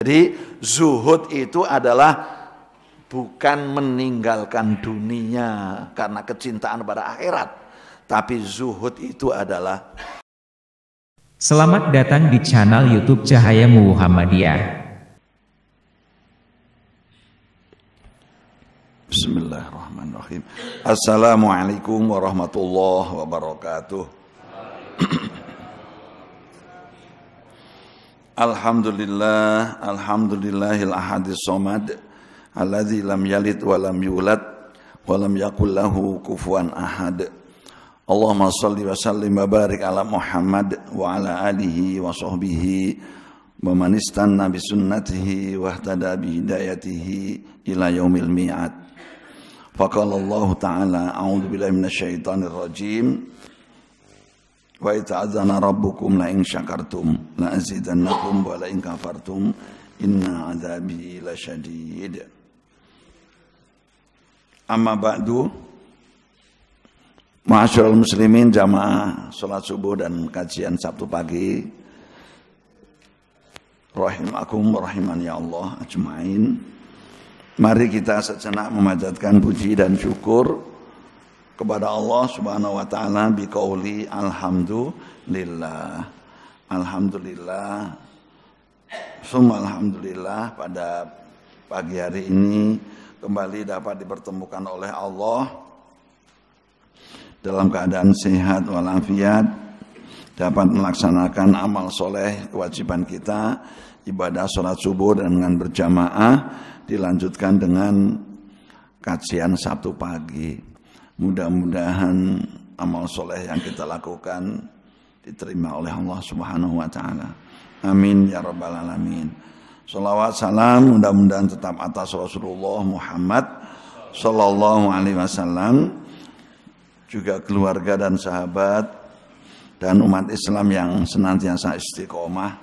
Jadi zuhud itu adalah bukan meninggalkan dunia karena kecintaan pada akhirat, tapi zuhud itu adalah. Selamat datang di channel YouTube Cahaya Muhammadiyah. Bismillahirrahmanirrahim. Assalamualaikum warahmatullahi wabarakatuh. Alhamdulillah, alhamdulillahil ahadis somad, alladzi lam yalid wa lam yulad wa lam yakul lahu kufuwan ahad. Allahumma shalli wa sallim wa barik ala Muhammad wa ala alihi wa sahbihi wa man istanna bi sunnatihi wa ihtada bi hidayatihi ila yaumil mi'ad. Faqala Allah ta'ala a'udzu billahi minasyaitonir rajim. Wa ta'adzana rabbukum la in syakartum la azidannakum wa la in kafartum inna 'adzabi lasyadid. Amma ba'du, ma'asyiral muslimin jamaah salat subuh dan kajian Sabtu pagi, rahimakum wa rahimani Allah ajmain. Mari kita sejenak memanjatkan puji dan syukur kepada Allah Subhanahu wa taala biqauli alhamdulillah. Alhamdulillah. Summa alhamdulillah, pada pagi hari ini kembali dapat dipertemukan oleh Allah dalam keadaan sehat walafiat, dapat melaksanakan amal soleh kewajiban kita, ibadah sholat subuh dan dengan berjamaah, dilanjutkan dengan kajian Sabtu pagi. Mudah-mudahan amal soleh yang kita lakukan diterima oleh Allah Subhanahu wa taala. Amin ya rabbal alamin. Shalawat salam mudah-mudahan tetap atas Rasulullah Muhammad sallallahu alaihi wasallam, juga keluarga dan sahabat dan umat Islam yang senantiasa istiqomah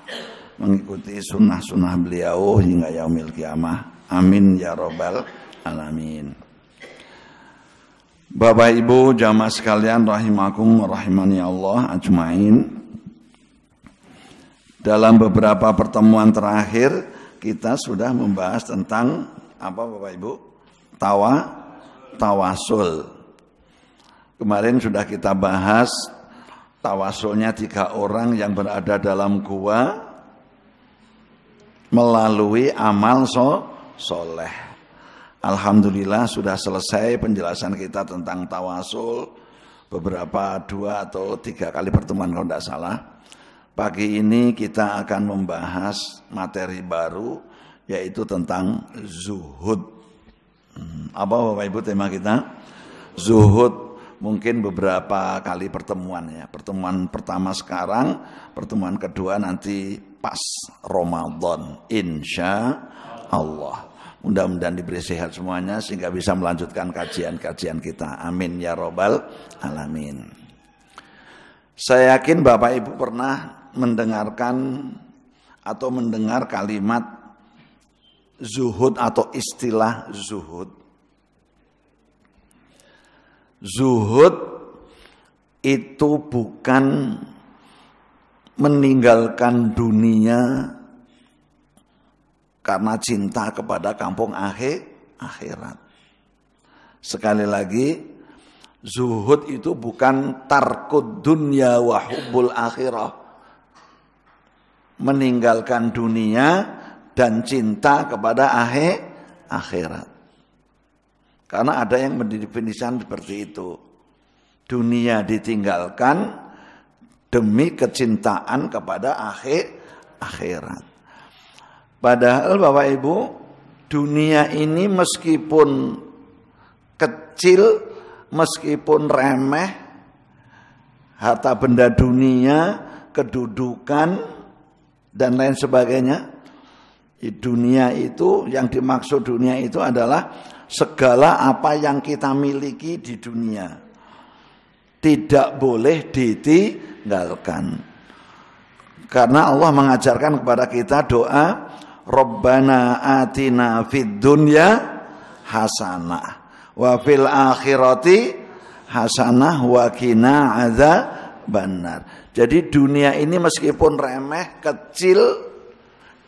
mengikuti sunnah-sunnah beliau hingga yaumil kiamah. Amin ya rabbal alamin. Bapak Ibu jamaah sekalian rahimakum wa rahimani Allah ajmain. Dalam beberapa pertemuan terakhir kita sudah membahas tentang apa Bapak Ibu? Tawasul. Kemarin sudah kita bahas tawasulnya 3 orang yang berada dalam gua melalui amal soleh. Alhamdulillah sudah selesai penjelasan kita tentang tawasul, beberapa 2 atau 3 kali pertemuan kalau tidak salah. Pagi ini kita akan membahas materi baru, yaitu tentang zuhud. Apa Bapak Ibu tema kita? Zuhud. Mungkin beberapa kali pertemuan ya. Pertemuan pertama sekarang, pertemuan kedua nanti pas Ramadan, insya Allah. Mudah-mudahan diberi sehat semuanya sehingga bisa melanjutkan kajian-kajian kita. Amin ya robbal alamin. Saya yakin Bapak Ibu pernah mendengarkan atau mendengar kalimat zuhud atau istilah zuhud. Zuhud itu bukan meninggalkan dunia karena cinta kepada kampung akhirat. Sekali lagi, zuhud itu bukan tarkud dunya wa hubbul akhirah. Meninggalkan dunia dan cinta kepada akhirat. Karena ada yang mendefinisikan seperti itu. Dunia ditinggalkan demi kecintaan kepada akhirat. Padahal Bapak Ibu, dunia ini meskipun kecil, meskipun remeh, harta benda dunia, kedudukan, dan lain sebagainya. Dunia itu, yang dimaksud dunia itu adalah segala apa yang kita miliki di dunia. Tidak boleh ditinggalkan. Karena Allah mengajarkan kepada kita doa, Rabbana atina fid dunya hasanah wa fil akhirati hasanah wa qina adzabannar. Jadi dunia ini meskipun remeh, kecil,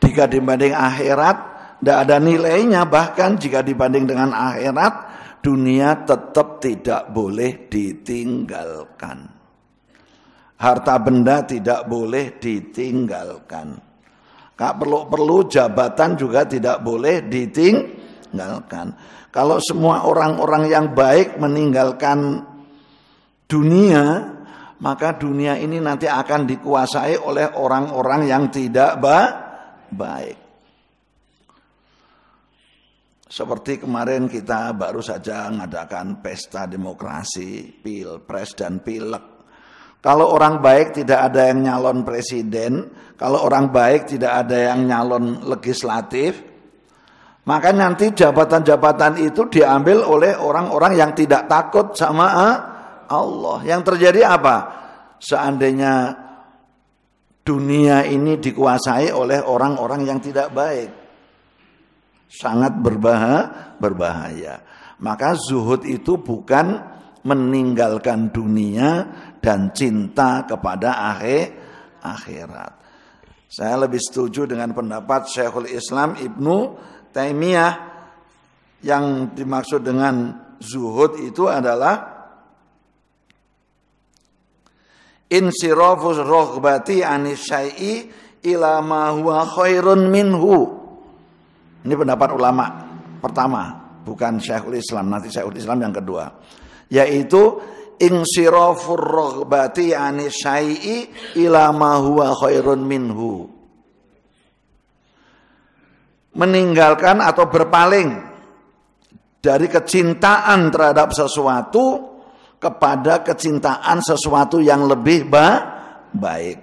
jika dibanding akhirat tidak ada nilainya. Bahkan jika dibanding dengan akhirat, dunia tetap tidak boleh ditinggalkan. Harta benda tidak boleh ditinggalkan. Gak perlu jabatan juga tidak boleh ditinggalkan. Kalau semua orang-orang yang baik meninggalkan dunia, maka dunia ini nanti akan dikuasai oleh orang-orang yang tidak baik. Seperti kemarin kita baru saja mengadakan pesta demokrasi, pilpres dan pileg. Kalau orang baik tidak ada yang nyalon presiden, kalau orang baik tidak ada yang nyalon legislatif, maka nanti jabatan-jabatan itu diambil oleh orang-orang yang tidak takut sama Allah. Yang terjadi apa? Seandainya dunia ini dikuasai oleh orang-orang yang tidak baik, sangat berbahaya. Maka zuhud itu bukan meninggalkan dunia dan cinta kepada akhirat. Saya lebih setuju dengan pendapat Syekhul Islam Ibnu Taimiyah. Yang dimaksud dengan zuhud itu adalah insirafus raghbati anis syai'i ila ma huwa khairun minhu. Ini pendapat ulama pertama, bukan Syekhul Islam, nanti Syekhul Islam yang kedua, yaitu insirafur raghbati anis syai'i ila ma huwa khairun minhu. Meninggalkan atau berpaling dari kecintaan terhadap sesuatu kepada kecintaan sesuatu yang lebih baik.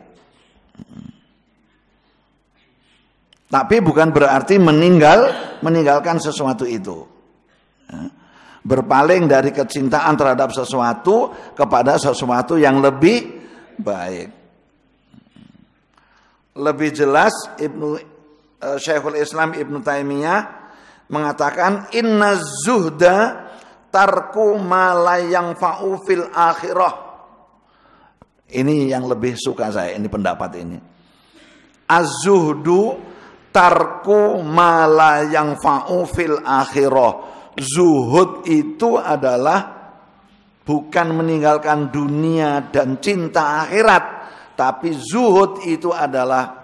Tapi bukan berarti meninggalkan sesuatu itu. Berpaling dari kecintaan terhadap sesuatu kepada sesuatu yang lebih baik. Lebih jelas Syekhul Islam Ibnu Taimiyah mengatakan inna zuhda tarku ma la yanfa'u fil akhirah. Ini yang lebih suka saya, ini pendapat ini. Az-zuhdu tarku ma la yanfa'u fil akhirah. Zuhud itu adalah bukan meninggalkan dunia dan cinta akhirat, tapi zuhud itu adalah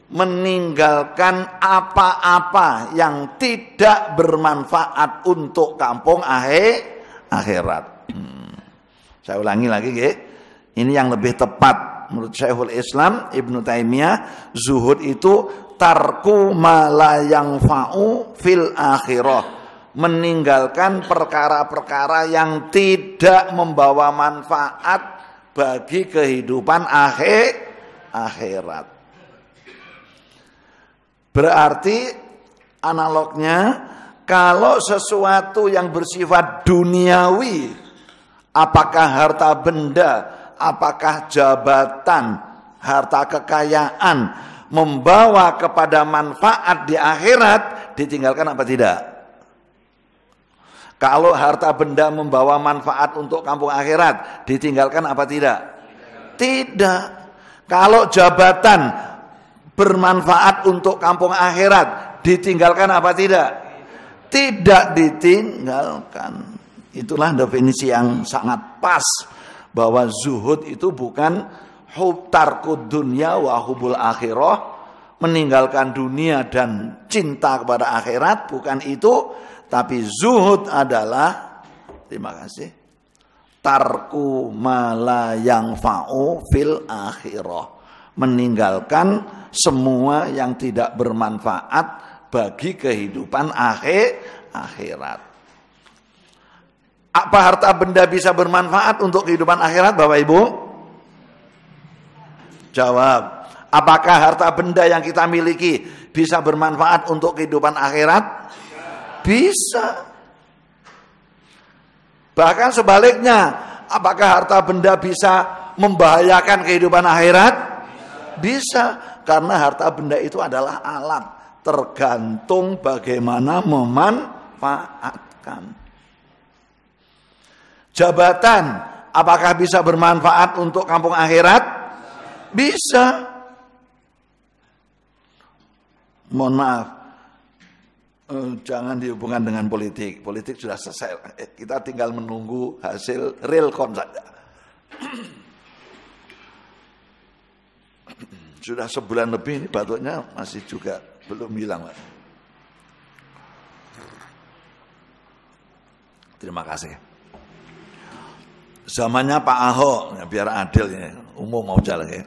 meninggalkan apa-apa yang tidak bermanfaat untuk kampung akhirat. Saya ulangi lagi, ini yang lebih tepat menurut Syekhul Islam Ibnu Taimiyah. Zuhud itu tarku ma la yanfa'u fil akhirah, meninggalkan perkara-perkara yang tidak membawa manfaat bagi kehidupan akhirat. Berarti analognya, kalau sesuatu yang bersifat duniawi, apakah harta benda, apakah jabatan, harta kekayaan, membawa kepada manfaat di akhirat, ditinggalkan apa tidak? Kalau harta benda membawa manfaat untuk kampung akhirat, ditinggalkan apa tidak? Tidak. Kalau jabatan bermanfaat untuk kampung akhirat, ditinggalkan apa tidak? Tidak ditinggalkan. Itulah definisi yang sangat pas, bahwa zuhud itu bukan hub tarkud dunya wa hubul akhirah, meninggalkan dunia dan cinta kepada akhirat, bukan itu. Tapi zuhud adalah, terima kasih, tarku ma la yanfa'u fil akhirah, meninggalkan semua yang tidak bermanfaat bagi kehidupan akhirat. Apa harta benda bisa bermanfaat untuk kehidupan akhirat, Bapak Ibu? Jawab. Apakah harta benda yang kita miliki bisa bermanfaat untuk kehidupan akhirat? Bisa. Bahkan sebaliknya, apakah harta benda bisa membahayakan kehidupan akhirat? Bisa, karena harta benda itu adalah alat, tergantung bagaimana memanfaatkan. Jabatan, apakah bisa bermanfaat untuk kampung akhirat? Bisa. mohon maaf, jangan dihubungkan dengan politik. Politik sudah selesai. Kita tinggal menunggu hasil realcon saja. Sudah sebulan lebih ini batuknya masih juga belum hilang, Pak. Terima kasih. Zamannya Pak Ahok, ya biar adil ya, umum mau jalan ya.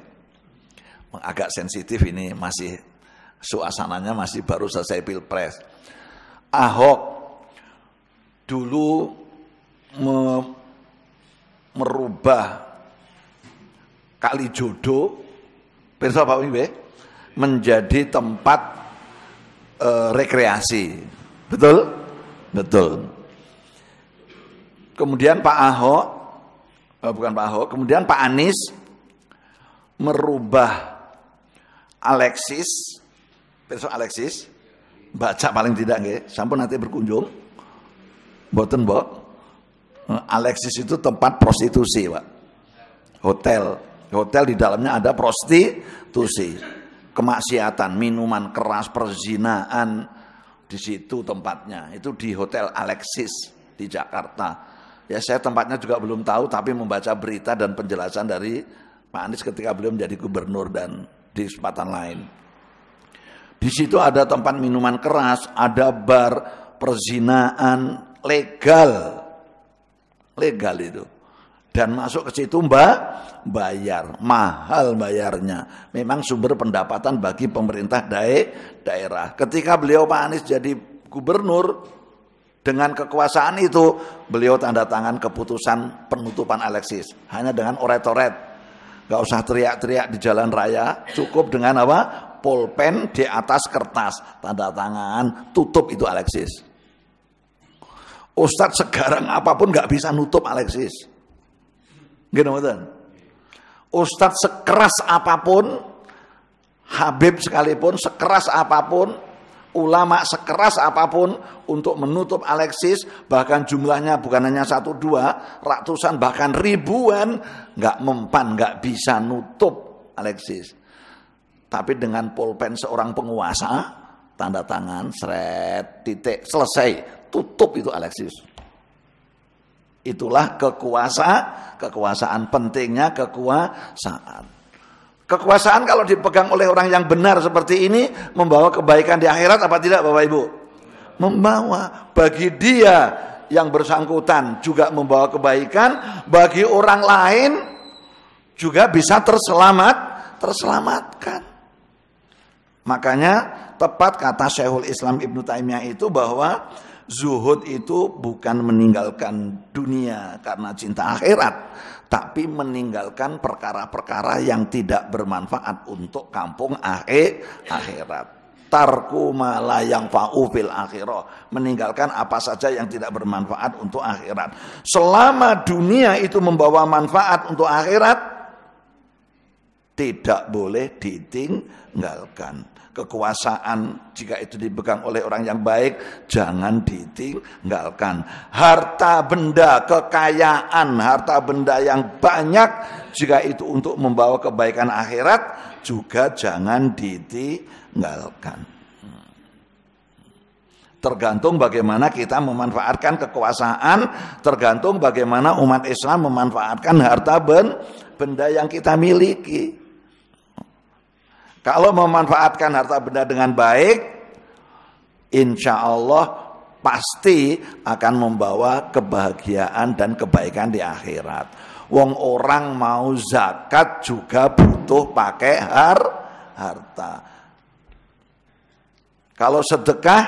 Agak sensitif ini, masih suasananya masih baru selesai Pilpres. Ahok dulu merubah Kalijodo, pirsa Pak Wibe, menjadi tempat rekreasi. Betul? Betul. Kemudian Pak Ahok, bukan Pak Ahok, kemudian Pak Anies merubah Alexis, besok Alexis, baca paling tidak nggih, sampun nanti berkunjung. Mboten, Mbok. Alexis itu tempat prostitusi, Pak. Hotel. Hotel di dalamnya ada prostitusi. Kemaksiatan, minuman keras, perzinaan, di situ tempatnya. Itu di Hotel Alexis di Jakarta. Ya saya tempatnya juga belum tahu, tapi membaca berita dan penjelasan dari Pak Anies ketika beliau menjadi gubernur dan di kesempatan lain. Di situ ada tempat minuman keras, ada bar, perzinaan legal itu. Dan masuk ke situ bayar, mahal bayarnya. Memang sumber pendapatan bagi pemerintah daerah. Ketika beliau Pak Anies jadi gubernur, dengan kekuasaan itu beliau tanda tangan keputusan penutupan Alexis. Hanya dengan oret-oret. Gak usah teriak-teriak di jalan raya, cukup dengan apa? Pulpen di atas kertas, tanda tangan, tutup itu Alexis. Ustadz segarang apapun gak bisa nutup Alexis. Gitu betul. Ustadz sekeras apapun, Habib sekalipun sekeras apapun, ulama sekeras apapun untuk menutup Alexis, bahkan jumlahnya bukan hanya 1, 2, ratusan bahkan ribuan, nggak mempan, nggak bisa nutup Alexis. Tapi dengan pulpen seorang penguasa, tanda tangan, seret, titik, selesai, tutup itu Alexis. Itulah kekuasaan, pentingnya kekuasaan. Kekuasaan kalau dipegang oleh orang yang benar seperti ini membawa kebaikan di akhirat apa tidak Bapak Ibu? Membawa. Bagi dia yang bersangkutan juga membawa kebaikan, bagi orang lain juga bisa terselamatkan. Makanya tepat kata Syekhul Islam Ibnu Taimiyah itu bahwa zuhud itu bukan meninggalkan dunia karena cinta akhirat, tapi meninggalkan perkara-perkara yang tidak bermanfaat untuk kampung akhirat. Tarku ma la yanfa'u fil akhirah, meninggalkan apa saja yang tidak bermanfaat untuk akhirat. Selama dunia itu membawa manfaat untuk akhirat, tidak boleh ditinggalkan. Kekuasaan jika itu dipegang oleh orang yang baik, jangan ditinggalkan. Harta benda, kekayaan, harta benda yang banyak, jika itu untuk membawa kebaikan akhirat, juga jangan ditinggalkan. Tergantung bagaimana kita memanfaatkan kekuasaan, tergantung bagaimana umat Islam memanfaatkan harta benda yang kita miliki. Kalau memanfaatkan harta benda dengan baik, insya Allah pasti akan membawa kebahagiaan dan kebaikan di akhirat. Wong orang mau zakat juga butuh pakai harta. Kalau sedekah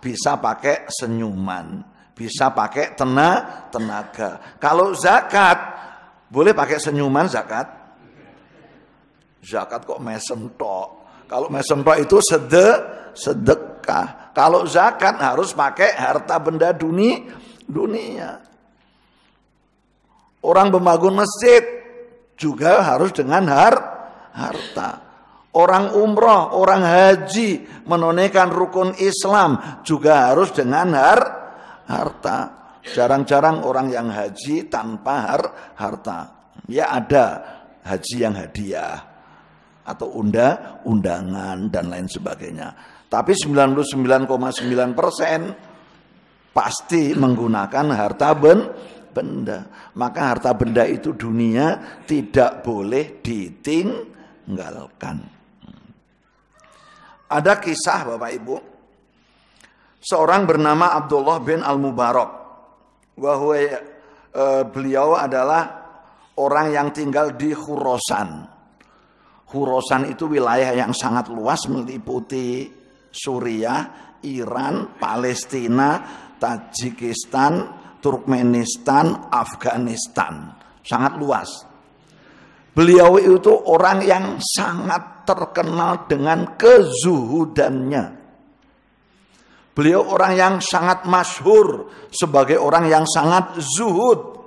bisa pakai senyuman, bisa pakai tenaga. Kalau zakat boleh pakai senyuman zakat? Zakat kok mesem tok. Kalau mesem tok itu sedekah. Kalau zakat harus pakai harta benda dunia. Orang membangun masjid juga harus dengan harta. Orang umroh, orang haji menunaikan rukun Islam juga harus dengan harta. Jarang-jarang orang yang haji tanpa harta. Ya ada haji yang hadiah atau undangan dan lain sebagainya. Tapi 99,9% pasti menggunakan harta benda. Maka harta benda itu dunia tidak boleh ditinggalkan. Ada kisah Bapak Ibu, seorang bernama Abdullah bin Al-Mubarak. Beliau adalah orang yang tinggal di Khurasan. Khurasan itu wilayah yang sangat luas, meliputi Suriah, Iran, Palestina, Tajikistan, Turkmenistan, Afghanistan. Sangat luas. Beliau itu orang yang sangat terkenal dengan kezuhudannya. Beliau orang yang sangat masyhur sebagai orang yang sangat zuhud.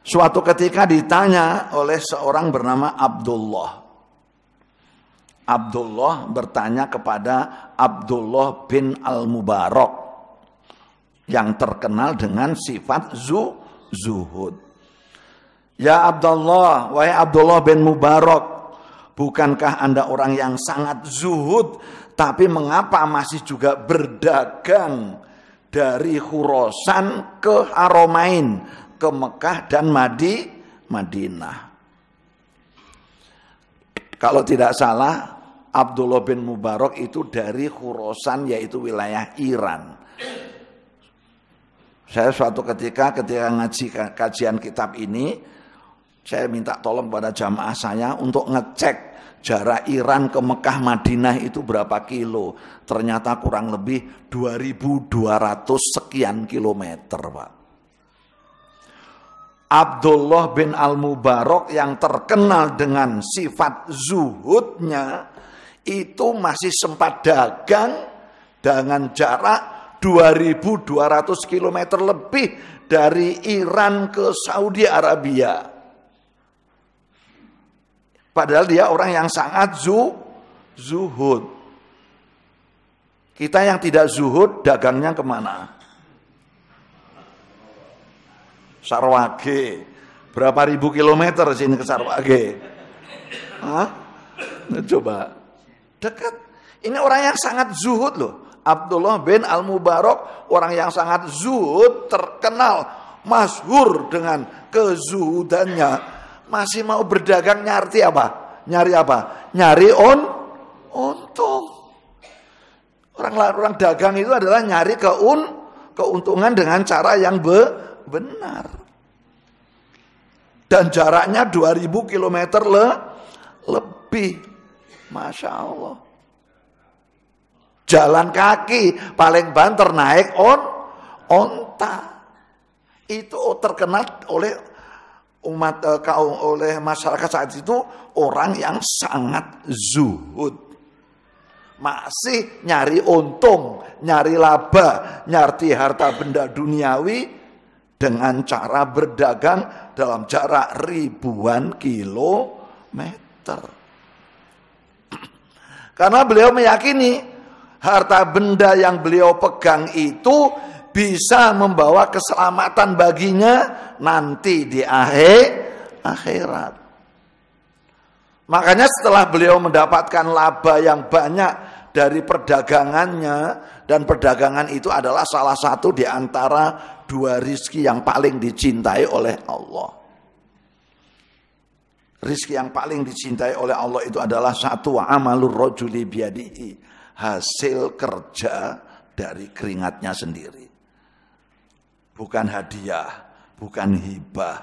Suatu ketika ditanya oleh seorang bernama Abdullah. Abdullah bertanya kepada Abdullah bin Al-Mubarak yang terkenal dengan sifat zuhud. Ya Abdullah, wahai Abdullah bin Mubarak, bukankah Anda orang yang sangat zuhud, tapi mengapa masih juga berdagang dari Khurasan ke Haramain, ke Mekah dan Madinah? Kalau tidak salah, Abdullah bin Mubarak itu dari Khurasan, yaitu wilayah Iran. Saya suatu ketika ngaji kajian kitab ini, saya minta tolong pada jamaah saya untuk ngecek jarak Iran ke Mekah Madinah itu berapa kilo. Ternyata kurang lebih 2.200 sekian kilometer, Pak. Abdullah bin Al-Mubarak yang terkenal dengan sifat zuhudnya itu masih sempat dagang dengan jarak 2.200 km lebih dari Iran ke Saudi Arabia. Padahal dia orang yang sangat zuhud. Kita yang tidak zuhud dagangnya kemana? Sarwage. Berapa ribu kilometer sini ke Sarwage? Hah? Coba. Dekat. Ini orang yang sangat zuhud loh. Abdullah bin Al-Mubarak, orang yang sangat zuhud, terkenal, masyhur dengan kezuhudannya. Masih mau berdagang nyari apa? Nyari untung. Orang dagang itu adalah nyari keuntungan dengan cara yang benar. Dan jaraknya 2.000 km lebih. Masya Allah. Jalan kaki paling banter naik onta. Itu terkenal oleh oleh masyarakat saat itu orang yang sangat zuhud. Masih nyari untung, nyari laba, nyari harta benda duniawi dengan cara berdagang dalam jarak ribuan kilometer. Karena beliau meyakini harta benda yang beliau pegang itu bisa membawa keselamatan baginya nanti di akhirat. Makanya setelah beliau mendapatkan laba yang banyak dari perdagangannya, dan perdagangan itu adalah salah satu di antara dua rizki yang paling dicintai oleh Allah. Rizki yang paling dicintai oleh Allah itu adalah satu, amalur rajuli biyadihi, hasil kerja dari keringatnya sendiri. Bukan hadiah, bukan hibah.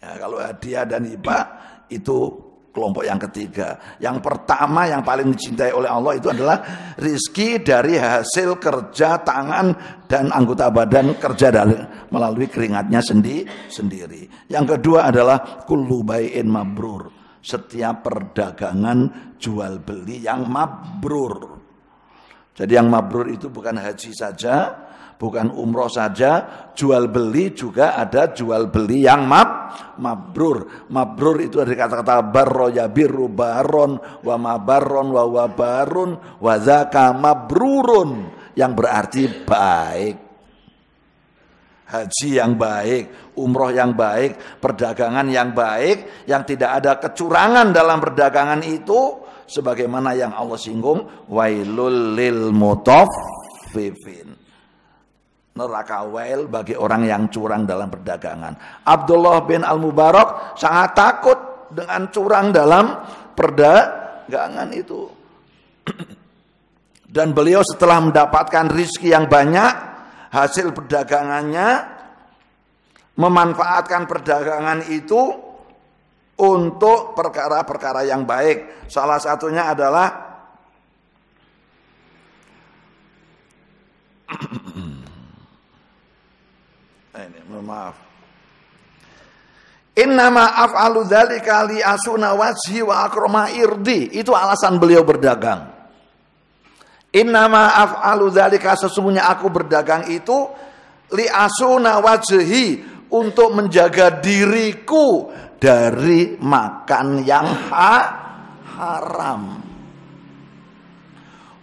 Ya, kalau hadiah dan hibah itu kelompok yang ketiga. Yang pertama yang paling dicintai oleh Allah itu adalah rizki dari hasil kerja tangan dan anggota badan kerja melalui keringatnya sendiri. Yang kedua adalah kullu bai'in mabrur. Setiap perdagangan jual beli yang mabrur. Jadi yang mabrur itu bukan haji saja, bukan umroh saja, jual beli juga ada jual beli yang mabrur. Mabrur itu dari kata-kata barro yabiru baron wa mabaron wa wabarun wa zaka mabrurun, yang berarti baik. Haji yang baik, umroh yang baik, perdagangan yang baik, yang tidak ada kecurangan dalam perdagangan itu, sebagaimana yang Allah singgung, wailul lil mutaffifin. Neraka wail bagi orang yang curang dalam perdagangan. Abdullah bin Al-Mubarak sangat takut dengan curang dalam perdagangan itu. Dan beliau setelah mendapatkan rizki yang banyak, hasil perdagangannya, memanfaatkan perdagangan itu untuk perkara-perkara yang baik. Salah satunya adalah innama af'alu dzalika li asuna wajhi wa akrama irdi. Itu alasan beliau berdagang. Innama af'alu dzalika, sesungguhnya aku berdagang itu li asuna wajhi, untuk menjaga diriku dari makan yang haram.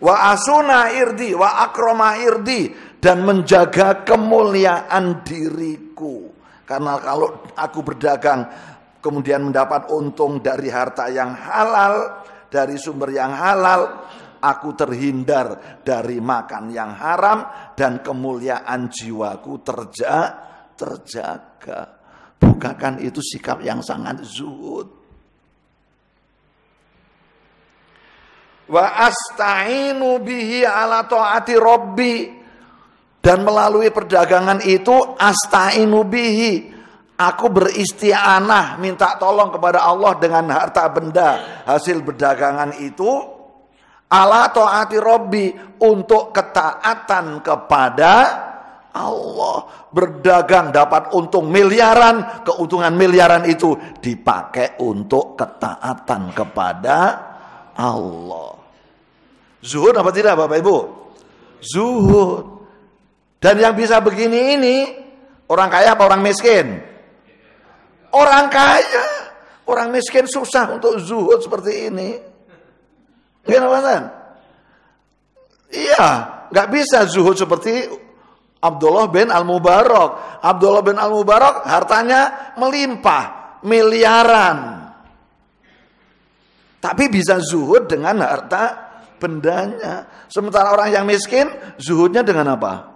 Wa asuna irdi wa akrama irdi, dan menjaga kemuliaan diriku. Karena kalau aku berdagang kemudian mendapat untung dari harta yang halal, dari sumber yang halal, aku terhindar dari makan yang haram, dan kemuliaan jiwaku terjaga. Bukankah itu sikap yang sangat zuhud? Wa asta'inu bihi ala ta'ati rabbi, dan melalui perdagangan itu asta'inu bihi, aku beristi'anah, minta tolong kepada Allah dengan harta benda hasil perdagangan itu, ala ta'ati rabbi, untuk ketaatan kepada Allah. Berdagang dapat untung miliaran, keuntungan miliaran itu dipakai untuk ketaatan kepada Allah. Zuhud apa tidak Bapak Ibu? Zuhud. Dan yang bisa begini ini orang kaya apa orang miskin? Orang kaya. Orang miskin susah untuk zuhud seperti ini. Gimana? Iya, nggak bisa zuhud seperti Abdullah bin Al-Mubarak. Abdullah bin Al-Mubarak hartanya melimpah, miliaran. Tapi bisa zuhud dengan harta bendanya. Sementara orang yang miskin, zuhudnya dengan apa?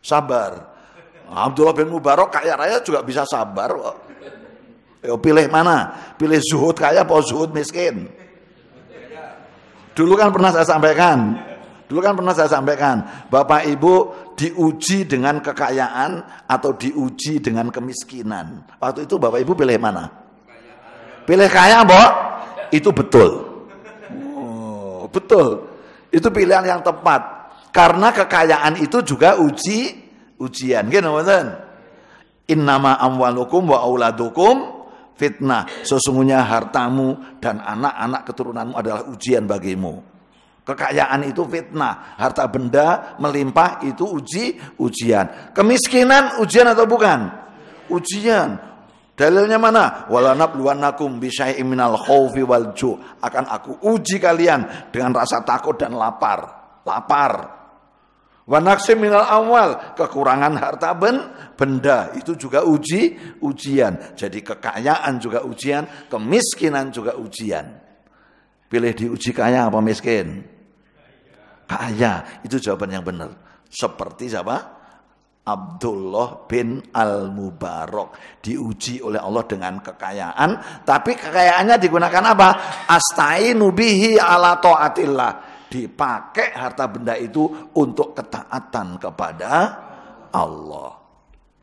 Sabar. Abdullah bin Mubarak kaya raya juga bisa sabar. Pilih mana? Pilih zuhud kaya atau zuhud miskin? Dulu kan pernah saya sampaikan, Bapak Ibu diuji dengan kekayaan atau diuji dengan kemiskinan. Waktu itu Bapak Ibu pilih mana? Pilih kaya, Mbok? Itu betul. Oh, betul. Itu pilihan yang tepat. Karena kekayaan itu juga ujian. Gitu, betul? Innama amwalukum wa auladukum fitnah. Sesungguhnya hartamu dan anak-anak keturunanmu adalah ujian bagimu. Kekayaan itu fitnah, harta benda melimpah itu ujian. Kemiskinan ujian atau bukan? Ujian. Dalilnya mana? Walanabluwannakum bisyai'im minal khaufi wal ju'. Akan aku uji kalian dengan rasa takut dan lapar. Wa naqsim minal amwal, kekurangan harta benda itu juga ujian. Jadi kekayaan juga ujian, kemiskinan juga ujian. Pilih diuji kaya apa miskin? Kaya, itu jawaban yang benar. Seperti siapa? Abdullah bin Al-Mubarak diuji oleh Allah dengan kekayaan, tapi kekayaannya digunakan apa? Astainu bihi ala taatillah. Dipakai harta benda itu untuk ketaatan kepada Allah.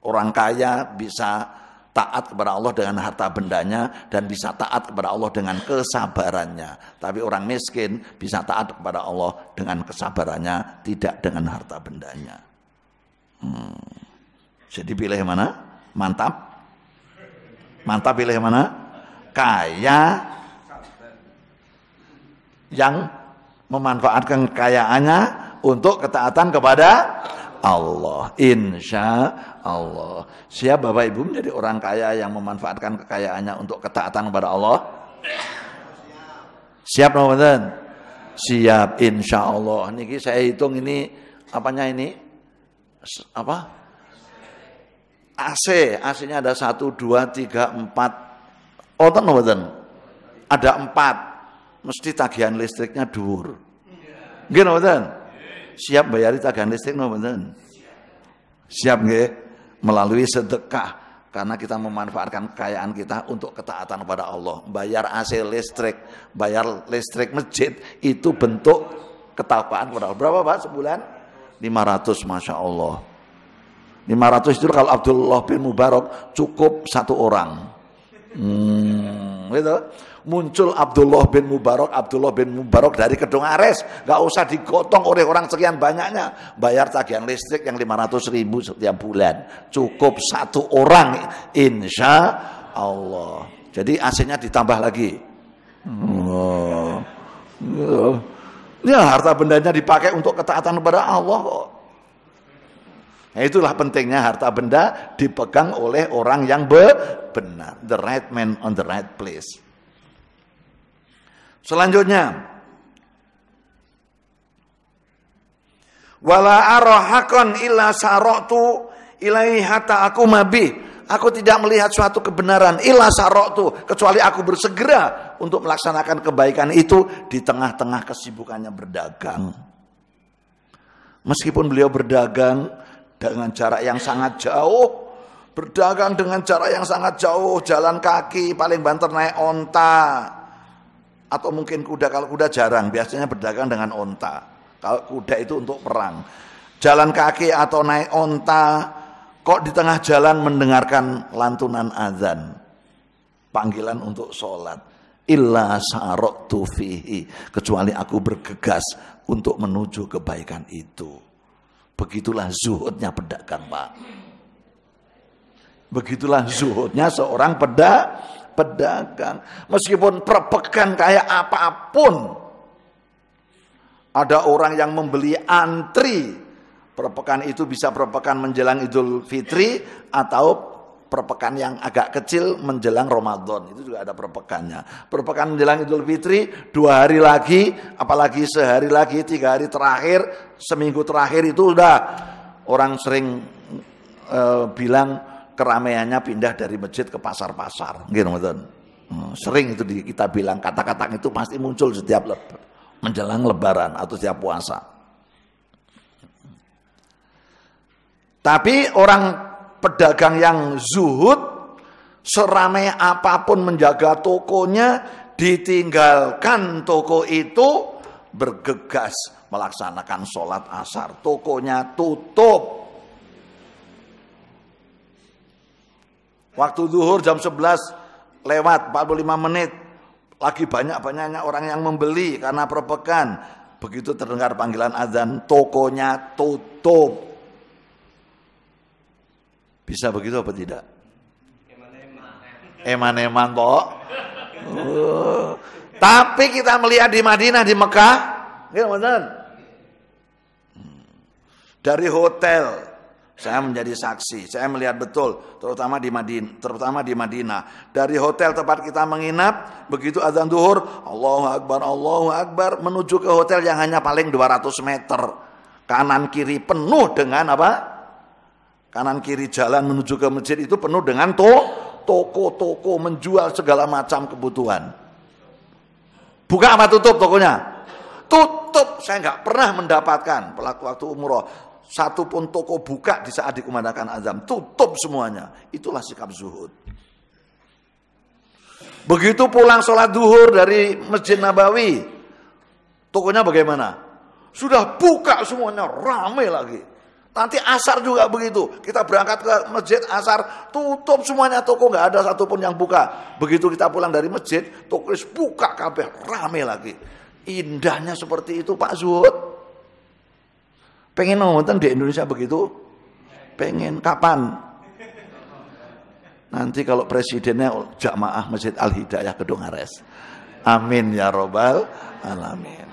Orang kaya bisa taat kepada Allah dengan harta bendanya dan bisa taat kepada Allah dengan kesabarannya. Tapi orang miskin bisa taat kepada Allah dengan kesabarannya, tidak dengan harta bendanya. Jadi pilih mana? Mantap pilih mana? Kaya yang memanfaatkan kekayaannya untuk ketaatan kepada Allah. Insya Allah. Siap Bapak Ibu menjadi orang kaya yang memanfaatkan kekayaannya untuk ketaatan kepada Allah? Siap Ramadan? Siap insya Allah. Niki saya hitung ini apanya ini? Apa? AC. AC-nya ada 1, 2, 3, 4. Oten Ramadan. ada 4, mesti tagihan listriknya dhuwur. Nggih mboten? Siap bayari tagihan listrik mboten? Siap nggih? Melalui sedekah. Karena kita memanfaatkan kekayaan kita untuk ketaatan kepada Allah. Bayar AC listrik, bayar listrik masjid, itu bentuk ketakwaan kepada Allah. Berapa Pak sebulan? 500, Masya Allah. 500 itu kalau Abdullah bin Mubarak cukup 1 orang. Gitu. Muncul Abdullah bin Mubarak dari Kedung Ares, nggak usah digotong oleh orang sekian banyaknya, bayar tagihan listrik yang 500.000 setiap bulan, cukup 1 orang, insya Allah. Jadi AC-nya ditambah lagi. Ya, harta bendanya dipakai untuk ketaatan kepada Allah kok. Nah, itulah pentingnya harta benda dipegang oleh orang yang benar, the right man on the right place. Selanjutnya, wala arahakon illa saratu ilaihi hatta aku mabih. Aku tidak melihat suatu kebenaran illa saratu, kecuali aku bersegera untuk melaksanakan kebaikan itu di tengah-tengah kesibukannya berdagang. Meskipun beliau berdagang dengan jarak yang sangat jauh, berdagang dengan jarak yang sangat jauh, jalan kaki, paling banter naik onta. Atau mungkin kuda, kalau kuda jarang, biasanya berdagang dengan onta. Kalau kuda itu untuk perang. Jalan kaki atau naik onta, kok di tengah jalan mendengarkan lantunan azan. Panggilan untuk sholat. Illa saroktu fihi. Kecuali aku bergegas untuk menuju kebaikan itu. Begitulah zuhudnya pedagang, Pak. Begitulah zuhudnya seorang pedagang. Meskipun per pekan kayak apapun, ada orang yang membeli antri. Per pekan itu bisa per pekan menjelang Idul Fitri atau per pekan yang agak kecil menjelang Ramadan. Itu juga ada per pekannya. Per pekan menjelang Idul Fitri 2 hari lagi, apalagi sehari lagi, 3 hari terakhir, seminggu terakhir itu udah orang sering bilang keramaiannya pindah dari masjid ke pasar-pasar, gitu betul. Sering itu kita bilang, kata-kata itu pasti muncul setiap menjelang Lebaran atau setiap puasa. Tapi orang pedagang yang zuhud, seramai apapun menjaga tokonya, ditinggalkan toko itu, bergegas melaksanakan sholat asar, tokonya tutup. Waktu zuhur jam 11 lewat 45 menit. Lagi banyak-banyaknya orang yang membeli karena perpekan. Begitu terdengar panggilan azan, tokonya tutup. Bisa begitu apa tidak? Eman-eman kok. Tapi kita melihat di Madinah, di Mekah, dari hotel. Saya menjadi saksi, saya melihat betul, terutama di Madinah. Dari hotel tempat kita menginap, begitu azan zuhur, Allahu Akbar, menuju ke hotel yang hanya paling 200 meter. Kanan kiri penuh dengan apa? Kanan kiri jalan menuju ke masjid itu penuh dengan toko-toko menjual segala macam kebutuhan. Buka apa tutup tokonya? Tutup, saya nggak pernah mendapatkan pelaku waktu umroh. Satu pun toko buka di saat dikumandangkan azan, tutup semuanya. Itulah sikap zuhud. Begitu pulang sholat zuhur dari Masjid Nabawi, tokonya bagaimana? Sudah buka semuanya, ramai lagi. Nanti asar juga begitu. Kita berangkat ke masjid asar, tutup semuanya toko, nggak ada satupun yang buka. Begitu kita pulang dari masjid, toko buka kabeh, ramai lagi. Indahnya seperti itu Pak Zuhud. Pengen nonton di Indonesia begitu? Pengen. Kapan? Nanti kalau presidennya jamaah Masjid Al-Hidayah Kedung Ares. Amin ya robbal alamin.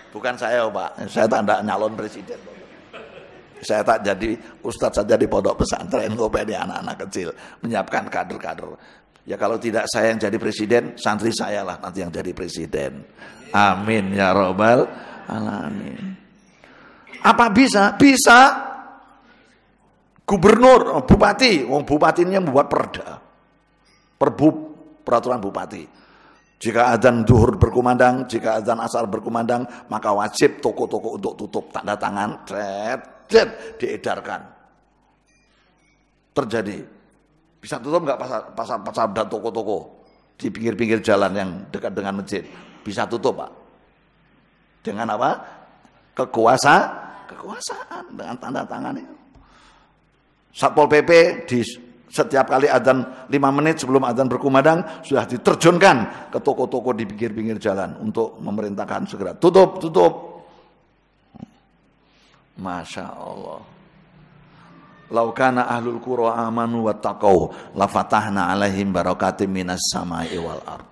Bukan saya Pak, saya tak nyalon presiden. Saya tak jadi ustadz saja di pondok pesantren, ngopeni anak-anak kecil, menyiapkan kader-kader. Ya kalau tidak saya yang jadi presiden, santri saya lah nanti yang jadi presiden. Amin ya robbal alamin. Apa bisa? Bisa. Gubernur, bupati, bupatinya membuat perda. Perbup peraturan bupati. Jika adzan zuhur berkumandang, jika adzan asar berkumandang, maka wajib toko-toko untuk tutup, tanda tangan, diedarkan. Terjadi. Bisa tutup nggak pasar dan toko-toko di pinggir-pinggir jalan yang dekat dengan masjid? Bisa tutup, Pak. Dengan apa? Kekuasaan dengan tanda tangan itu. Satpol PP di setiap kali adzan 5 menit sebelum adzan berkumandang sudah diterjunkan ke toko-toko di pinggir-pinggir jalan untuk memerintahkan segera tutup. Masya Allah. Lau kana ahlul qura amanu wattaqau la fatahna alaihim barakatim minas samai wal ard.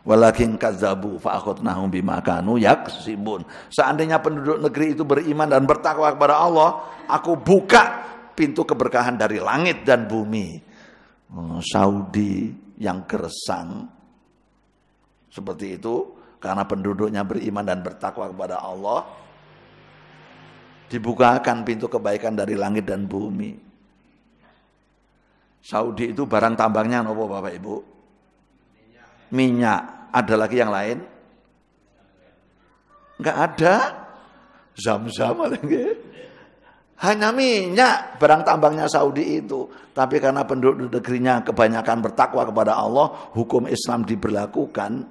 Walakin kadzabu fa akhadnahum bima kanu yaksibun. Seandainya penduduk negeri itu beriman dan bertakwa kepada Allah, aku buka pintu keberkahan dari langit dan bumi. Saudi yang gersang seperti itu karena penduduknya beriman dan bertakwa kepada Allah, dibukakan pintu kebaikan dari langit dan bumi. Saudi itu barang tambangnya apa Bapak Ibu? Minyak. Ada lagi yang lain? Enggak ada. Zam-zam lagi. Hanya minyak barang tambangnya Saudi itu. Tapi karena penduduk negerinya kebanyakan bertakwa kepada Allah, hukum Islam diberlakukan.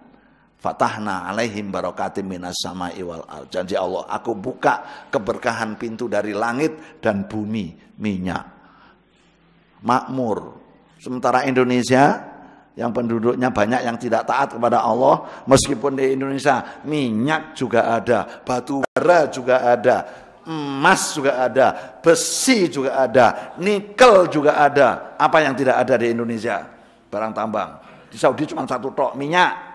Fatahna alaihim barakatim minas samai wal ard. Janji Allah, aku buka keberkahan pintu dari langit dan bumi, minyak. Makmur. Sementara Indonesia yang penduduknya banyak yang tidak taat kepada Allah, meskipun di Indonesia minyak juga ada, batu bara juga ada, emas juga ada, besi juga ada, nikel juga ada. Apa yang tidak ada di Indonesia? Barang tambang. Di Saudi cuma satu tok, minyak.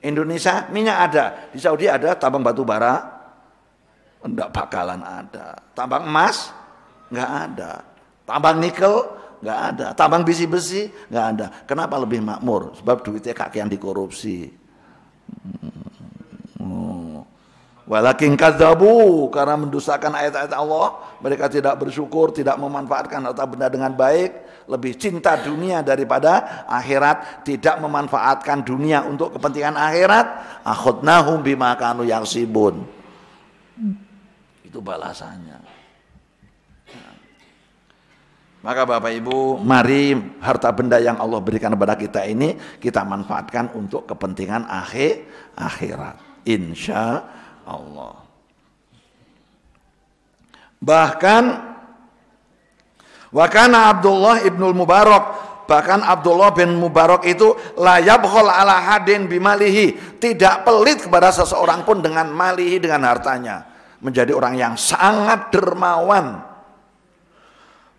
Indonesia minyak ada, di Saudi ada tambang batu bara? Enggak bakalan ada. Tambang emas? Enggak ada. Tambang nikel? Enggak ada. Tambang besi-besi? Enggak ada. Kenapa lebih makmur? Sebab duitnya kakean dikorupsi. Walakin kadzabu, karena mendustakan ayat-ayat Allah, mereka tidak bersyukur, tidak memanfaatkan harta benda dengan baik, lebih cinta dunia daripada akhirat, tidak memanfaatkan dunia untuk kepentingan akhirat. Akhadnahum bima kanu yaksibun. Itu balasannya. Maka Bapak Ibu, mari harta benda yang Allah berikan kepada kita ini kita manfaatkan untuk kepentingan akhirat. Insya Allah. Bahkan wakana Abdullah ibnul Mubarak, bahkan Abdullah bin Mubarak itu la yabkhal ala hadin bimalihi, tidak pelit kepada seseorang pun dengan malihi, dengan hartanya, menjadi orang yang sangat dermawan.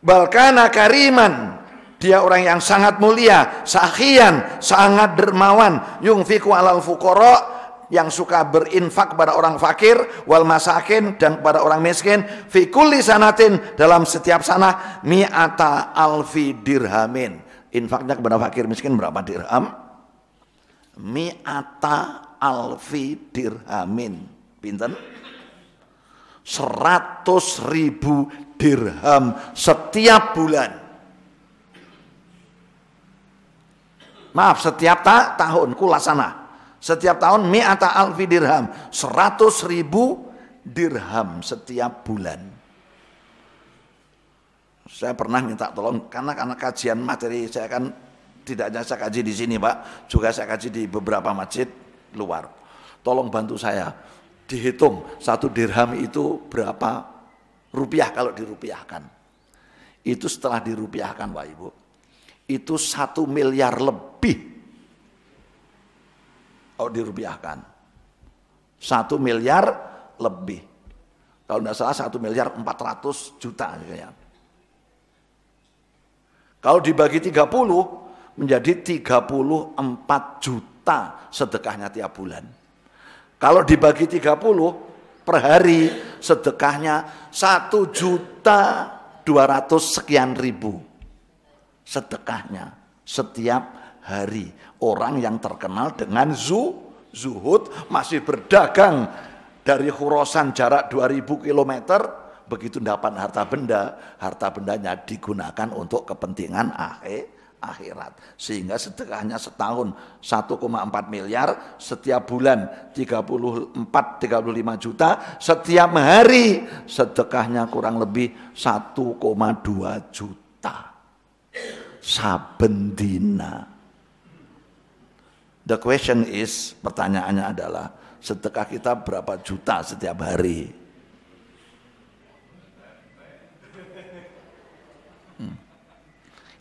Balkana kariman, dia orang yang sangat mulia, sakhian, sangat dermawan, yungfiku alal fuqara, yang suka berinfak kepada orang fakir, wal masakin, dan kepada orang miskin, fi kulli sanatin, dalam setiap sana, mi'ata alfi dirhamin. Infaknya kepada fakir miskin berapa dirham? Mi'ata alfi dirhamin. Pinten? 100.000 dirham setiap bulan. Maaf, setiap tahun, kulasana. Setiap tahun mi'ata alfi dirham, 100.000 dirham setiap bulan. Saya pernah minta tolong karena kajian materi saya kan tidak hanya saya kaji di sini Pak, juga saya kaji di beberapa masjid luar. Tolong bantu saya dihitung 1 dirham itu berapa rupiah kalau dirupiahkan. Itu setelah dirupiahkan Pak Ibu, itu 1 miliar lebih. Kalau dirupiahkan 1 miliar lebih. Kalau tidak salah 1 miliar 400 juta ya. Kalau dibagi 30 menjadi 34 juta sedekahnya tiap bulan. Kalau dibagi 30 per hari sedekahnya 1.200.000 sekian sedekahnya setiap hari. Orang yang terkenal dengan zuhud, masih berdagang dari Khurasan jarak 2000 km, begitu dapat harta bendanya digunakan untuk kepentingan akhirat. Sehingga sedekahnya setahun 1,4 miliar, setiap bulan 34-35 juta, setiap hari sedekahnya kurang lebih 1,2 juta. Saben dina. The question is, pertanyaannya adalah, sedekah kita berapa juta setiap hari?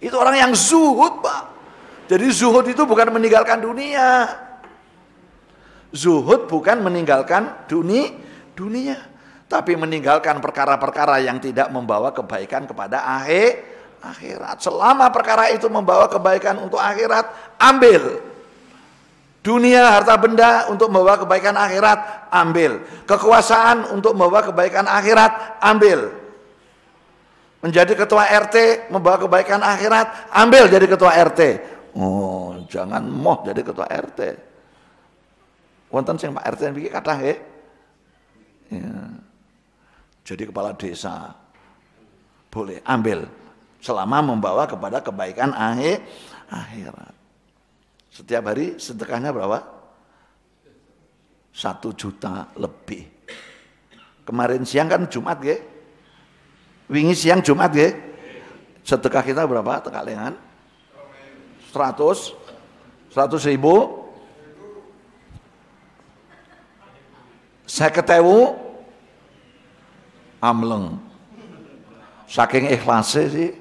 Itu orang yang zuhud, Pak. Jadi zuhud itu bukan meninggalkan dunia. Zuhud bukan meninggalkan dunia, tapi meninggalkan perkara-perkara yang tidak membawa kebaikan kepada akhirat. Selama perkara itu membawa kebaikan untuk akhirat, ambil. Dunia, harta benda untuk membawa kebaikan akhirat, ambil. Kekuasaan untuk membawa kebaikan akhirat, ambil. Menjadi ketua RT membawa kebaikan akhirat, ambil jadi ketua RT. Oh, jangan moh jadi ketua RT. Wonten sing Pak RT niki kathah nggih. Ya. Jadi kepala desa. Boleh ambil selama membawa kepada kebaikan akhirat. Setiap hari sedekahnya berapa? 1 juta lebih. Kemarin siang kan Jumat nggih. Wingi siang Jumat ya, sedekah kita berapa tekalengan? 100 ribu, 50.000, amleng. Saking ikhlasnya sih,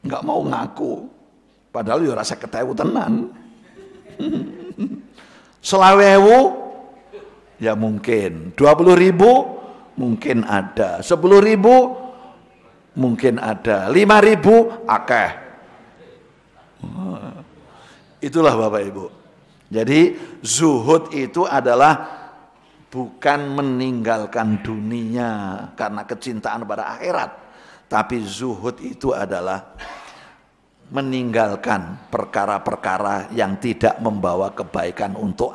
nggak mau ngaku. Padahal ya rasa 50.000 tenan. 20.000, ya mungkin. 20.000, mungkin ada. 10.000, mungkin ada. 5.000 akeh. Itulah Bapak Ibu. Jadi zuhud itu adalah bukan meninggalkan dunia karena kecintaan pada akhirat, tapi zuhud itu adalah meninggalkan perkara-perkara yang tidak membawa kebaikan untuk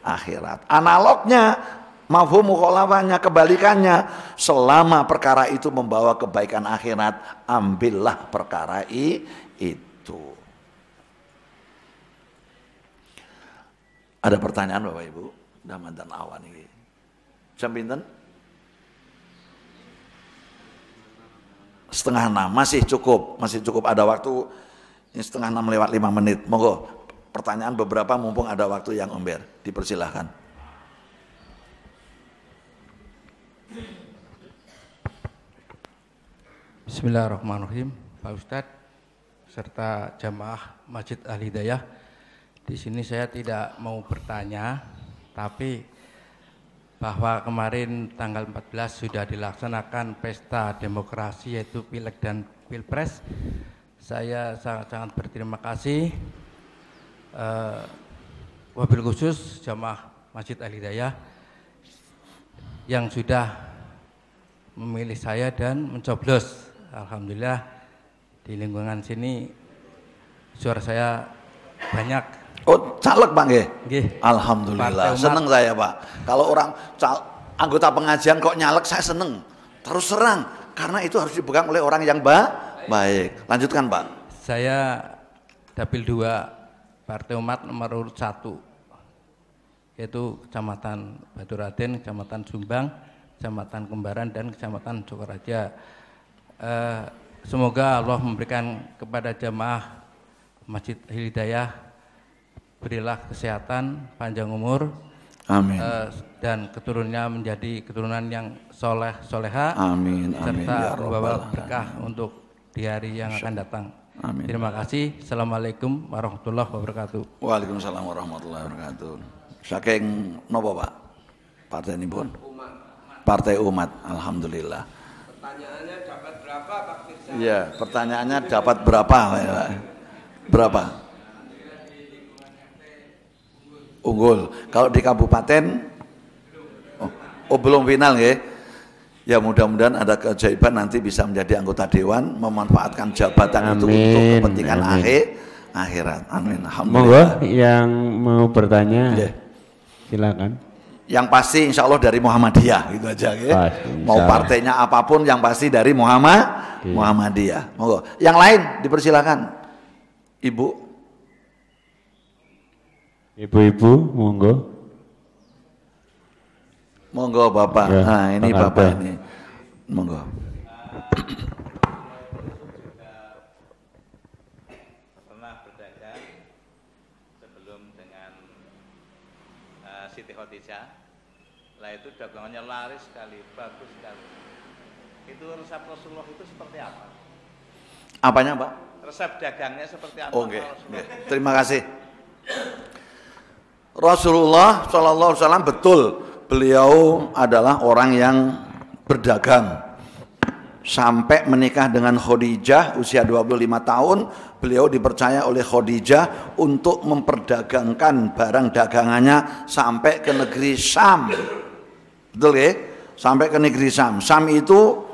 akhirat. Analognya, mafhum mukhalafahnya, kebalikannya, selama perkara itu membawa kebaikan akhirat, ambillah perkara itu. Ada pertanyaan Bapak Ibu? Daman dan awan ini. Jam pinten? 5:30, masih cukup ada waktu. Ini 5:30 lewat 5 menit. Monggo pertanyaan beberapa mumpung ada waktu yang ember, dipersilahkan. Bismillahirrahmanirrahim, Pak Ustadz serta jamaah Masjid Al-Hidayah. Di sini saya tidak mau bertanya, tapi bahwa kemarin tanggal 14 sudah dilaksanakan pesta demokrasi yaitu Pileg dan Pilpres. Saya sangat-sangat berterima kasih wabil khusus jamaah Masjid Al-Hidayah yang sudah memilih saya dan mencoblos. Alhamdulillah di lingkungan sini suara saya banyak. Oh, caleg Pak nggih? Nggih. Alhamdulillah, seneng saya Pak. Kalau orang anggota pengajian kok nyalek, saya seneng. Terus serang, karena itu harus dipegang oleh orang yang baik. Lanjutkan Pak. Saya Dapil 2 Partai Umat nomor urut 1, yaitu Kecamatan Baturaden, Kecamatan Sumbang, Kecamatan Kembaran, dan Kecamatan Jokoraja. Semoga Allah memberikan kepada jamaah Masjid Hidayah, berilah kesehatan, panjang umur, amin, dan keturunannya menjadi keturunan yang soleh soleha, amin, amin, serta ya membawa berkah untuk di hari yang akan datang. Amin. Terima kasih. Assalamualaikum warahmatullahi wabarakatuh. Waalaikumsalam warahmatullahi wabarakatuh. Saking nopo Pak? Partai ini pun? Partai Umat. Alhamdulillah. Pertanyaannya dapat berapa Pak Firsa? Iya, pertanyaannya dapat berapa? Berapa? Unggul. Kalau di kabupaten, belum final ya. Ya mudah-mudahan ada keajaiban nanti bisa menjadi anggota dewan, memanfaatkan jabatan itu untuk kepentingan akhirat. Amin. Alhamdulillah. Monggo yang mau bertanya, silakan. Yang pasti insya Allah dari Muhammadiyah gitu aja ya. Mau partainya apapun yang pasti dari Muhammadiyah. Monggo. Yang lain dipersilakan. Ibu. Ibu-ibu, monggo. Monggo Bapak. Ya, Nah, ini Pak Bapak Arda. ini. Monggo. Pernah berdagang sebelum dengan Siti Khadijah. Lah itu dagangannya laris sekali, bagus sekali. Itu resep Rasulullah itu seperti apa? Apanya, Pak? Resep dagangnya seperti apa? Oke. Rasulullah? Terima kasih. Rasulullah SAW betul, beliau adalah orang yang berdagang. Sampai menikah dengan Khadijah usia 25 tahun, beliau dipercaya oleh Khadijah untuk memperdagangkan barang dagangannya sampai ke negeri Syam. Betul ya? Sampai ke negeri Syam. Syam itu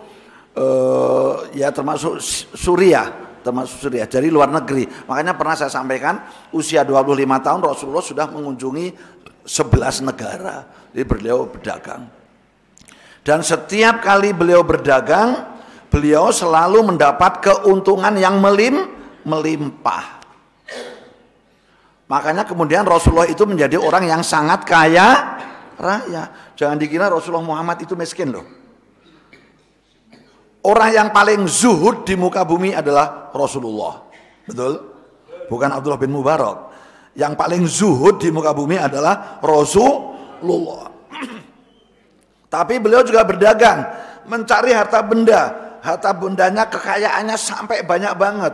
ya termasuk Suriah, jadi luar negeri. Makanya pernah saya sampaikan usia 25 tahun Rasulullah sudah mengunjungi 11 negara. Jadi beliau berdagang. Dan setiap kali beliau berdagang, beliau selalu mendapat keuntungan yang melimpah. Makanya kemudian Rasulullah itu menjadi orang yang sangat kaya raya. Jangan dikira Rasulullah Muhammad itu miskin loh. Orang yang paling zuhud di muka bumi adalah Rasulullah. Betul? Bukan Abdullah bin Mubarak. Yang paling zuhud di muka bumi adalah Rasulullah. Tapi beliau juga berdagang, mencari harta benda. Harta bendanya, kekayaannya sampai banyak banget.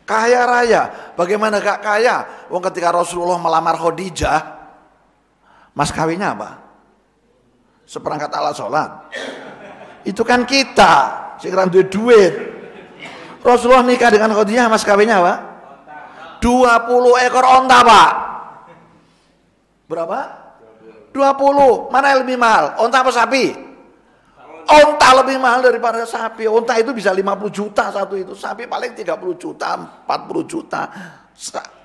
Kaya raya. Bagaimana gak kaya? Wong ketika Rasulullah melamar Khadijah, mas kawinnya apa? Seperangkat alat sholat. Itu kan kita, sekarang duit. Rasulullah nikah dengan Khadijah, mas kawinnya apa? 20 ekor onta, Pak. Berapa? 20. Mana yang lebih mahal? Onta apa sapi? Onta lebih mahal daripada sapi. Onta itu bisa 50 juta satu itu. Sapi paling 30 juta, 40 juta.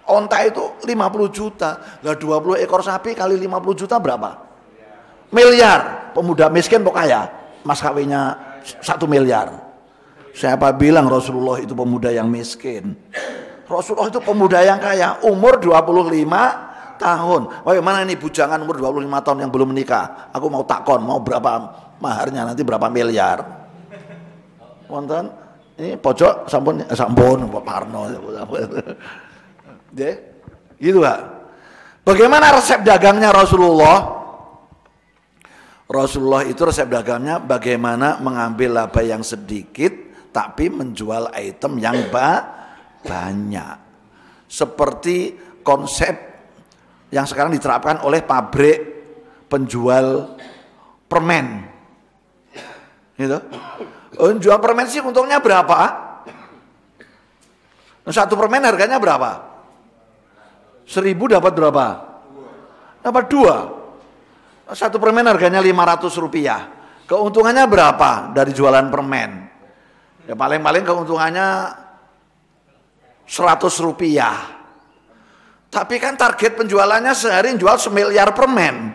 Onta itu 50 juta. Lah 20 ekor sapi kali 50 juta berapa? Miliar. Pemuda miskin kok kaya? Mas kawinnya 1 miliar. Siapa bilang Rasulullah itu pemuda yang miskin? Rasulullah itu pemuda yang kaya, umur 25 tahun. Bagaimana ini bujangan umur 25 tahun yang belum menikah? Aku mau takon, mau berapa maharnya, nanti berapa miliar? Wonten ini pojok sampun Pak Parno. Gitu Pak. Bagaimana resep dagangnya Rasulullah? Rasulullah itu resep dagangnya bagaimana mengambil laba yang sedikit tapi menjual item yang banyak. Seperti konsep yang sekarang diterapkan oleh pabrik penjual permen. Gitu. Jual permen sih untungnya berapa? Satu permen harganya berapa? 1.000 dapat berapa? Dapat 2. Satu permen harganya 500 rupiah. Keuntungannya berapa dari jualan permen? Ya paling-paling keuntungannya 100 rupiah. Tapi kan target penjualannya sehari jual 1 miliar permen.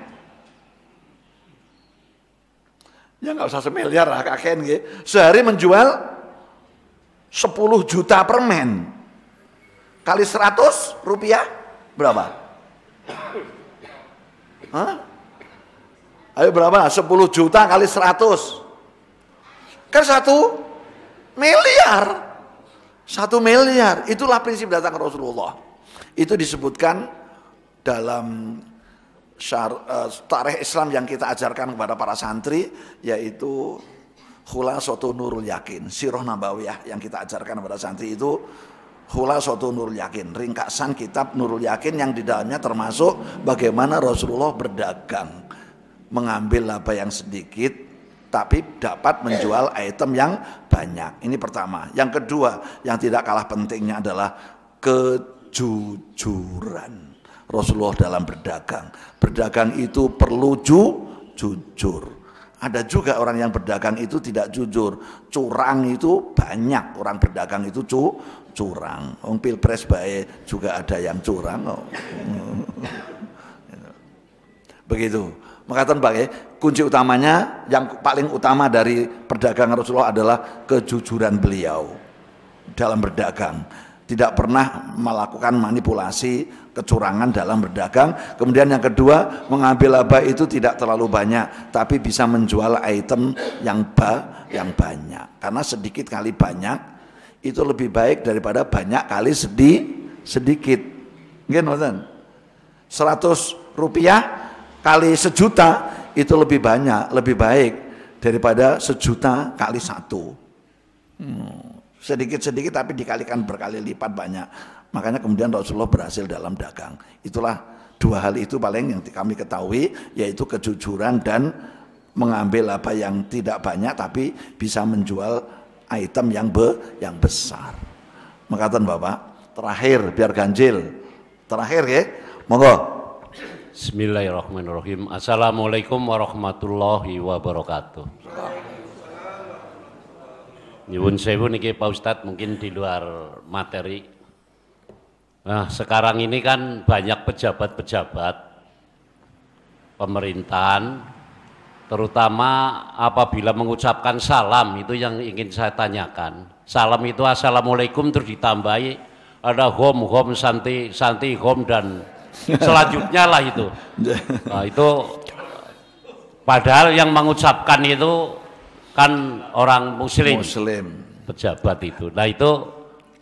Ya nggak usah 1 miliar lah kakek gitu. Sehari menjual 10 juta permen. Kali 100 rupiah berapa? Hah? Ayo berapa? 10 juta kali 100. Kan 1 miliar. 1 miliar. Itulah prinsip datang Rasulullah. Itu disebutkan dalam tarikh Islam yang kita ajarkan kepada para santri, yaitu Khulasatun Nurul Yakin, Sirah Nabawiyah yang kita ajarkan kepada santri itu Khulasatun Nurul Yakin, ringkasan kitab Nurul Yakin yang di dalamnya termasuk bagaimana Rasulullah berdagang, mengambil laba yang sedikit tapi dapat menjual item yang banyak. Ini pertama. Yang kedua, yang tidak kalah pentingnya adalah kejujuran Rasulullah dalam berdagang. Berdagang itu perlu jujur. Ada juga orang yang berdagang itu tidak jujur. Curang itu banyak. Orang berdagang itu curang. Pilpres bae juga ada yang curang. Begitu. Mengatakan Pak, kunci utamanya yang paling utama dari perdagangan Rasulullah adalah kejujuran beliau dalam berdagang. tidak pernah melakukan manipulasi, kecurangan dalam berdagang. Kemudian yang kedua, mengambil laba itu tidak terlalu banyak, tapi bisa menjual item yang banyak. Karena sedikit kali banyak itu lebih baik daripada banyak kali sedikit. Nggih, 100 rupiah kali 1 juta itu lebih banyak, lebih baik daripada 1 juta kali 1. Sedikit-sedikit tapi dikalikan berkali lipat banyak. Makanya kemudian Rasulullah berhasil dalam dagang. Itulah 2 hal itu paling yang kami ketahui, yaitu kejujuran dan mengambil apa yang tidak banyak tapi bisa menjual item yang besar. Makatan Bapak, terakhir biar ganjil. Terakhir ya, monggo. Bismillahirrahmanirrahim. Assalamualaikum warahmatullahi wabarakatuh. Nyuwun sewu niki Pak Ustadz, mungkin di luar materi. Nah, sekarang ini kan banyak pejabat-pejabat pemerintahan, terutama apabila mengucapkan salam, itu yang ingin saya tanyakan. Salam itu assalamualaikum terus ditambahi ada hom santi hom dan selanjutnya lah itu. Nah, itu padahal yang mengucapkan itu kan orang muslim, pejabat itu. Nah, itu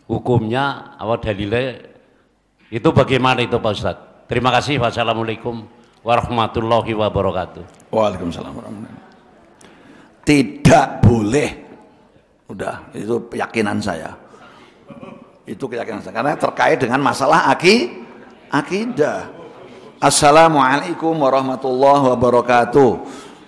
hukumnya apa dalilnya itu bagaimana itu Pak Ustadz? Terima kasih. Wassalamualaikum warahmatullahi wabarakatuh. Waalaikumsalam warahmatullahi wabarakatuh. Tidak boleh. Udah, itu keyakinan saya. Itu keyakinan saya karena terkait dengan masalah akidah. Assalamualaikum warahmatullahi wabarakatuh.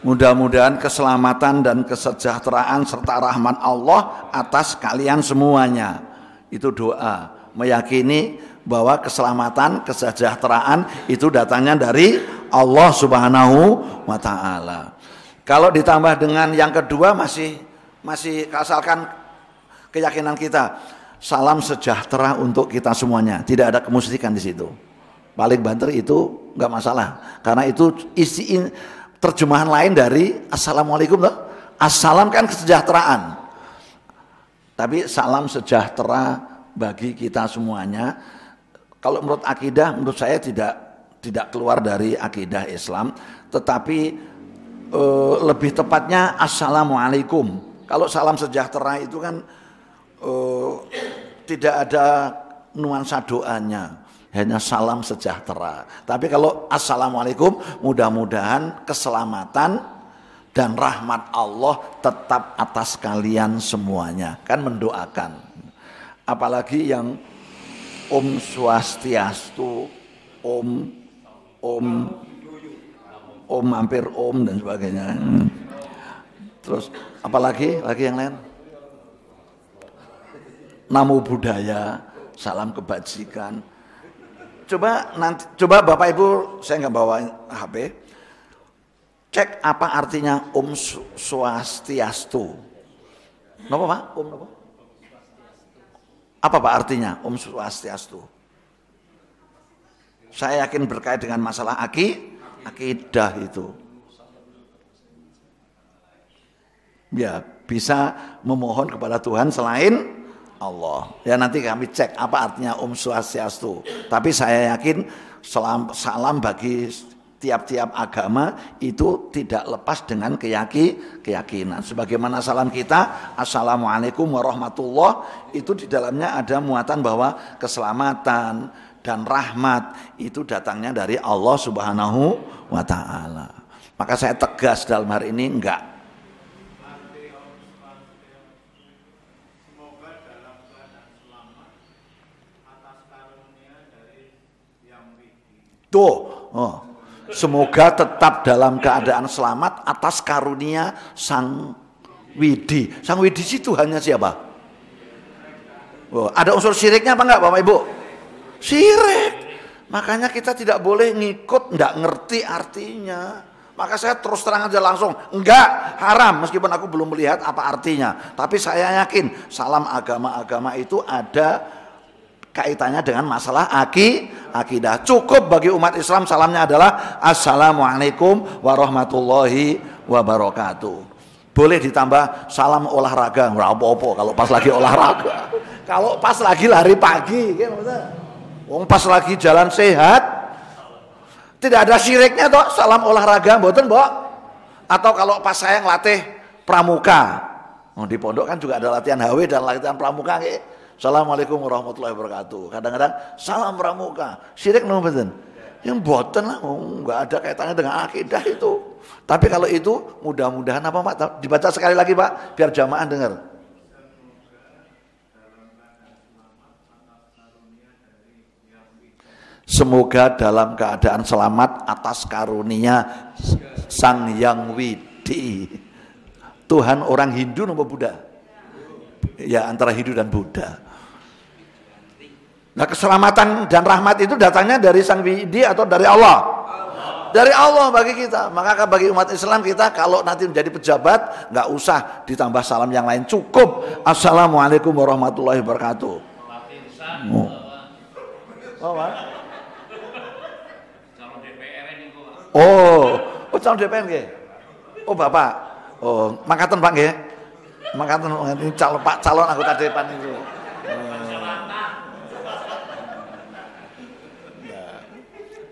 Mudah-mudahan keselamatan dan kesejahteraan serta rahmat Allah atas kalian semuanya. Itu doa, meyakini bahwa keselamatan, kesejahteraan itu datangnya dari Allah Subhanahu wa taala. Kalau ditambah dengan yang kedua masih asalkan keyakinan kita, salam sejahtera untuk kita semuanya. Tidak ada kemusyrikan di situ. Paling banter itu enggak masalah karena itu terjemahan lain dari assalamualaikum loh. Assalam kan kesejahteraan. Tapi salam sejahtera bagi kita semuanya. Kalau menurut akidah, menurut saya tidak keluar dari akidah Islam, tetapi lebih tepatnya assalamualaikum. Kalau salam sejahtera itu kan tidak ada nuansa doanya. Hanya salam sejahtera. Tapi kalau assalamualaikum, mudah-mudahan keselamatan dan rahmat Allah tetap atas kalian semuanya. Kan mendoakan. Apalagi yang Om Swastiastu, Om hampir Om dan sebagainya. Terus apalagi yang lain? Namo Buddhaya, salam kebajikan. Coba Bapak Ibu, saya nggak bawa HP, cek apa artinya Om Swastiastu. Napa Pak? Om napa? Apa Pak artinya Om Swastiastu? Saya yakin berkait dengan masalah akidah itu. Ya, bisa memohon kepada Tuhan selain Allah. Ya nanti kami cek apa artinya Om Swastiastu. Tapi saya yakin salam bagi tiap-tiap agama itu tidak lepas dengan keyakinan. Sebagaimana salam kita assalamualaikum warahmatullah, itu di dalamnya ada muatan bahwa keselamatan dan rahmat itu datangnya dari Allah Subhanahu wa taala. Maka saya tegas dalam hari ini enggak. Semoga tetap dalam keadaan selamat atas karunia Sang Widi. Sang Widi itu hanya siapa? Ada unsur syiriknya apa enggak Bapak Ibu? Syirik. Makanya kita tidak boleh ngikut, enggak ngerti artinya. Maka saya terus terang aja langsung, enggak, haram meskipun aku belum melihat apa artinya. Tapi saya yakin salam agama-agama itu ada kaitannya dengan masalah akidah. Cukup bagi umat Islam salamnya adalah assalamualaikum warahmatullahi wabarakatuh. Boleh ditambah salam olahraga, ora apa-apa kalau pas lagi olahraga. Kalau pas lagi lari pagi, wong pas lagi jalan sehat, tidak ada syiriknya toh salam olahraga, mboten, Mbok? Atau kalau pas saya ngelatih pramuka, di pondok kan juga ada latihan HW dan latihan pramuka. Assalamualaikum warahmatullahi wabarakatuh. Kadang-kadang salam pramuka, syirik no mboten? Yang mboten lah, nggak ada kaitannya dengan akidah itu. Tapi kalau itu mudah-mudahan apa Pak? Dibaca sekali lagi Pak, biar jamaah dengar. Semoga dalam keadaan selamat atas karunia Sang Yang Widi. Tuhan orang Hindu atau Buddha? Ya antara Hindu dan Buddha. Nah keselamatan dan rahmat itu datangnya dari Sang Widi atau dari Allah? Dari Allah bagi kita. Maka bagi umat Islam kita kalau nanti menjadi pejabat nggak usah ditambah salam yang lain, cukup Assalamualaikum warahmatullahi wabarakatuh. Oh, calon DPR nggih. Oh Bapak. Oh, mangkaten Pak nggih. Mangkaten ini calon anggota DPR itu.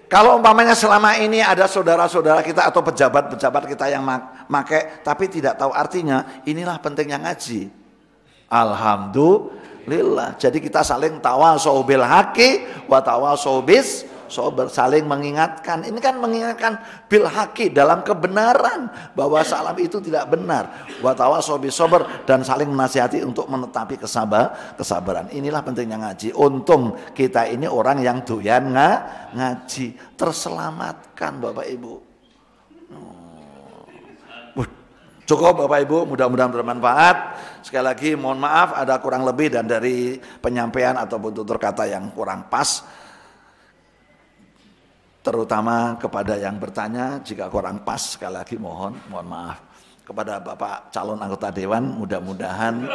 Kalau umpamanya selama ini ada saudara-saudara kita atau pejabat-pejabat kita yang make tapi tidak tahu artinya, inilah pentingnya ngaji. Alhamdulillah. Jadi kita saling tawasau bil haqi wa tawasau bis sabr, saling mengingatkan. Ini kan mengingatkan bil haqi dalam kebenaran bahwa salam itu tidak benar. Wa tawasau bis sabr, dan saling menasihati untuk menetapi kesabaran. Inilah pentingnya ngaji. Untung kita ini orang yang doyan ngaji, terselamatkan Bapak Ibu. Cukup Bapak Ibu, mudah-mudahan bermanfaat. Sekali lagi mohon maaf ada kurang lebih dan dari penyampaian ataupun tutur kata yang kurang pas, terutama kepada yang bertanya. Jika kurang pas sekali lagi mohon maaf. Kepada Bapak calon anggota dewan, mudah-mudahan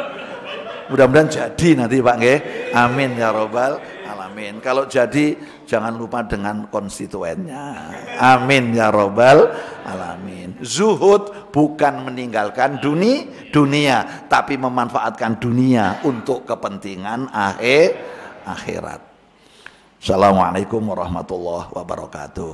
jadi nanti Pak nggih. Amin ya robbal alamin. Kalau jadi jangan lupa dengan konstituennya. Amin ya robbal alamin. Zuhud bukan meninggalkan dunia, tapi memanfaatkan dunia untuk kepentingan akhirat. Assalamualaikum warahmatullahi wabarakatuh.